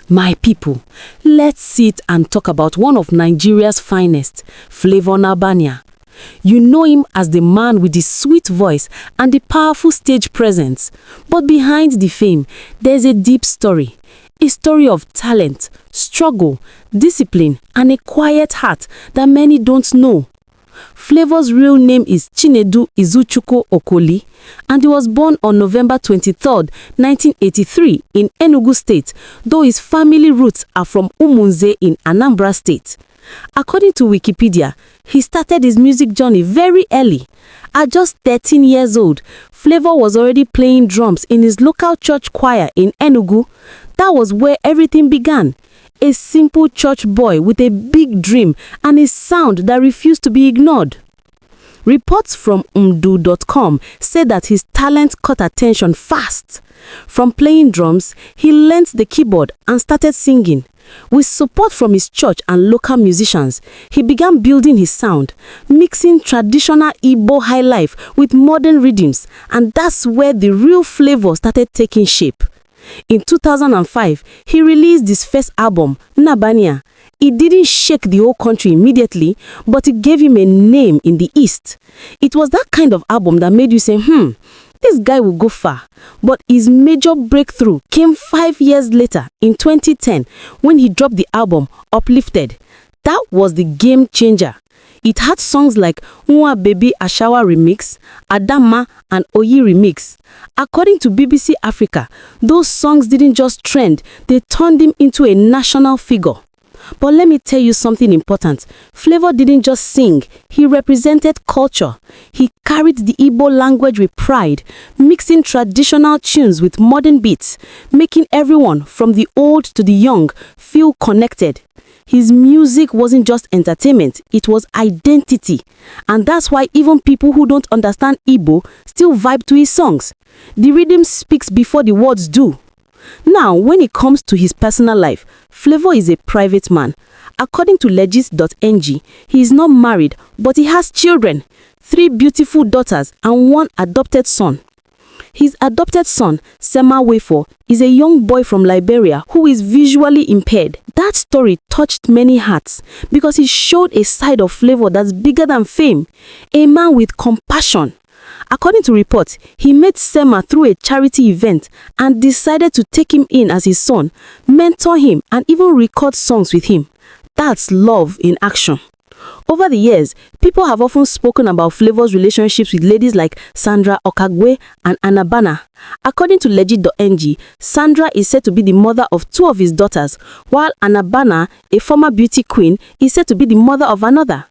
My people, let's sit and talk about one of Nigeria's finest, Flavour Nabania. You know him as the man with the sweet voice and the powerful stage presence. But behind the fame, there's a deep story. A story of talent, struggle, discipline, and a quiet heart that many don't know. Flavour's real name is Chinedu Izuchukwu Okoli, and he was born on November 23, 1983 in Enugu State, though his family roots are from Umunze in Anambra State. According to Wikipedia, he started his music journey very early. At just 13 years old, Flavour was already playing drums in his local church choir in Enugu. That was where everything began. A simple church boy with a big dream and a sound that refused to be ignored. Reports from umdu.com say that his talent caught attention fast. From playing drums, he learnt the keyboard and started singing. With support from his church and local musicians, he began building his sound, mixing traditional Igbo highlife with modern rhythms, and that's where the real Flavour started taking shape. In 2005, he released his first album, Nabania. It didn't shake the whole country immediately, but it gave him a name in the East. It was that kind of album that made you say, this guy will go far. But his major breakthrough came 5 years later, in 2010, when he dropped the album, Uplifted. That was the game changer. It had songs like Nwa Baby Ashawa Remix, Adama and Oyi Remix. According to BBC Africa, those songs didn't just trend, they turned him into a national figure. But let me tell you something important. Flavour didn't just sing, he represented culture. He carried the Igbo language with pride, mixing traditional tunes with modern beats, making everyone, from the old to the young, feel connected. His music wasn't just entertainment, it was identity. And that's why even people who don't understand Igbo still vibe to his songs. The rhythm speaks before the words do. Now, when it comes to his personal life, Flavour is a private man. According to legit.ng, he is not married, but he has children, 3 beautiful daughters and 1 adopted son. His adopted son, Sema Wefo, is a young boy from Liberia who is visually impaired. That story touched many hearts because it showed a side of Flavour that's bigger than fame, a man with compassion. According to reports, he met Sema through a charity event and decided to take him in as his son, mentor him, and even record songs with him. That's love in action. Over the years, people have often spoken about Flavour's relationships with ladies like Sandra Okagwe and Anabana. According to legit.ng, Sandra is said to be the mother of 2 of his daughters, while Anabana, a former beauty queen, is said to be the mother of another.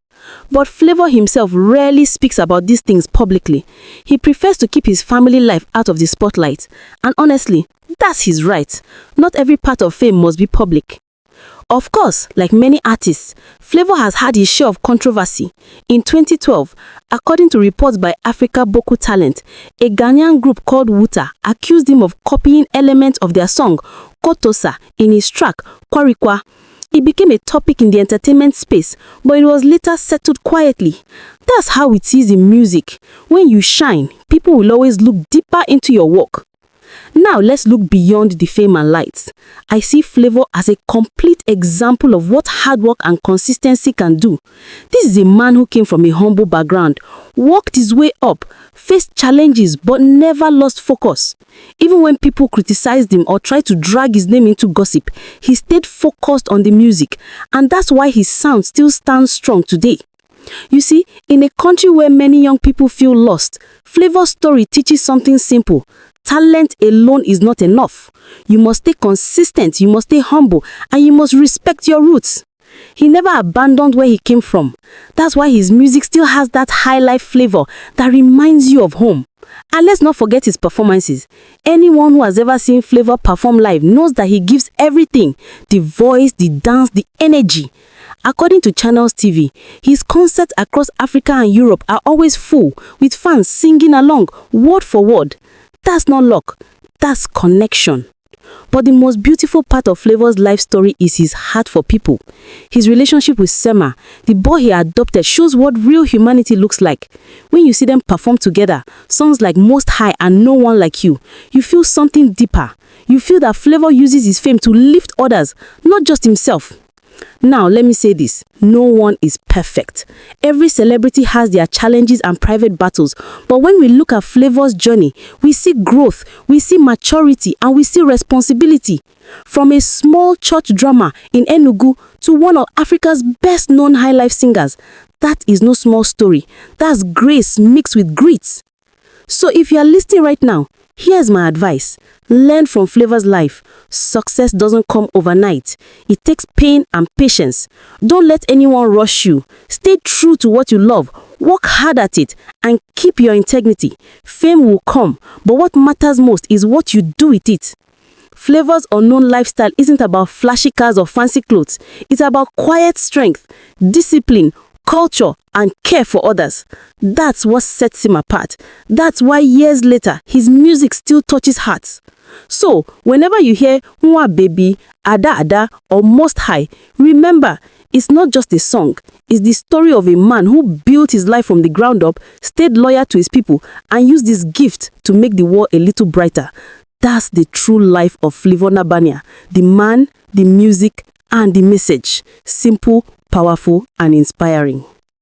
But Flavour himself rarely speaks about these things publicly. He prefers to keep his family life out of the spotlight. And honestly, that's his right. Not every part of fame must be public. Of course, like many artists, Flavour has had his share of controversy. In 2012, according to reports by Africa Boko Talent, a Ghanaian group called Wuta accused him of copying elements of their song, Kotosa, in his track, Kwarikwa. It became a topic in the entertainment space, but it was later settled quietly. That's how it is in music. When you shine, people will always look deeper into your work. Now let's look beyond the fame and lights. I see Flavour as a complete example of what hard work and consistency can do. This is a man who came from a humble background, worked his way up, faced challenges but never lost focus. Even when people criticized him or tried to drag his name into gossip, he stayed focused on the music, and that's why his sound still stands strong today. You see, in a country where many young people feel lost, Flavour's story teaches something simple. Talent alone is not enough. You must stay consistent, you must stay humble, and you must respect your roots. He never abandoned where he came from. That's why his music still has that high life flavor that reminds you of home. And let's not forget his performances. Anyone who has ever seen Flavour perform live knows that he gives everything: the voice, the dance, the energy. According to Channels TV, his concerts across Africa and Europe are always full, with fans singing along, word for word. That's not luck, that's connection. But the most beautiful part of Flavour's life story is his heart for people. His relationship with Sema, the boy he adopted, shows what real humanity looks like. When you see them perform together, songs like Most High and No One Like You, you feel something deeper. You feel that Flavour uses his fame to lift others, not just himself. Now, let me say this. No one is perfect. Every celebrity has their challenges and private battles. But when we look at Flavour's journey, we see growth, we see maturity, and we see responsibility. From a small church drummer in Enugu to one of Africa's best-known highlife singers. That is no small story. That's grace mixed with grit. So if you are listening right now, here's my advice. Learn from Flavour's life. Success doesn't come overnight. It takes pain and patience. Don't let anyone rush you. Stay true to what you love. Work hard at it and keep your integrity. Fame will come, but what matters most is what you do with it. Flavour's unknown lifestyle isn't about flashy cars or fancy clothes. It's about quiet strength, discipline, culture, and care for others. That's what sets him apart. That's why years later, his music still touches hearts. So, whenever you hear Nwa Baby, Ada Ada, or Most High, remember, it's not just a song. It's the story of a man who built his life from the ground up, stayed loyal to his people, and used this gift to make the world a little brighter. That's the true life of Flavour Nabania. The man, the music, and the message. Simple, powerful, and inspiring.